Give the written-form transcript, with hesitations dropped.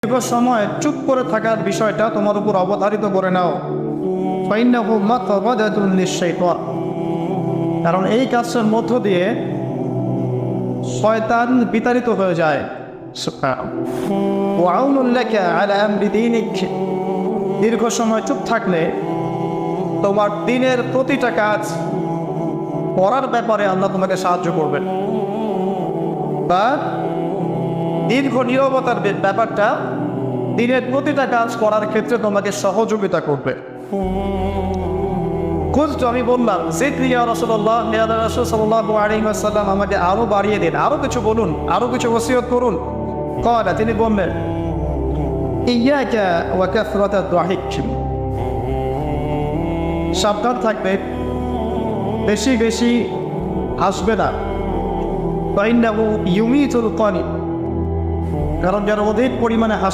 দীর্ঘ সময় চুপ করে থাকার বিষয়টা তোমার উপর অবধারিত করে নাও, ফাইন্নাহু মাতবাদাতুন লিশ-শাইতান, কারণ এই কাজের মধ্য দিয়ে শয়তান বিতাড়িত হয়ে যায়। ওয়া আউনুন লাকা আলা আমরি দীনিক, দীর্ঘ সময় চুপ থাকলে তোমার দিনের প্রতিটা কাজ করার ব্যাপারে আল্লাহ তোমাকে সাহায্য করবেন, বা দীর্ঘ নীরবতার ব্যাপারটা দিনের প্রতিটা কাজ করার ক্ষেত্রে তোমাকে সহযোগিতা করবে। খুঁজতো, আমি বললাম জিদনি ইয়া রাসূলুল্লাহ, ইয়া রাসূল সাল্লাল্লাহু আলাইহি ওয়াসাল্লাম, আমাকে আরো বাড়িয়ে দিন, আরো কিছু বলুন, আরো কিছু ওসিয়ত করুন। ক্বালা, তিনি বললেন ইয়াকা ওয়া কাসরাতাদ দাহিক, সাবধান থাকবে, বেশি বেশি হাসবে না। ফাইন্নাহু ইউমিতুল কানি, কারণ যারা অধিক পরিমাণে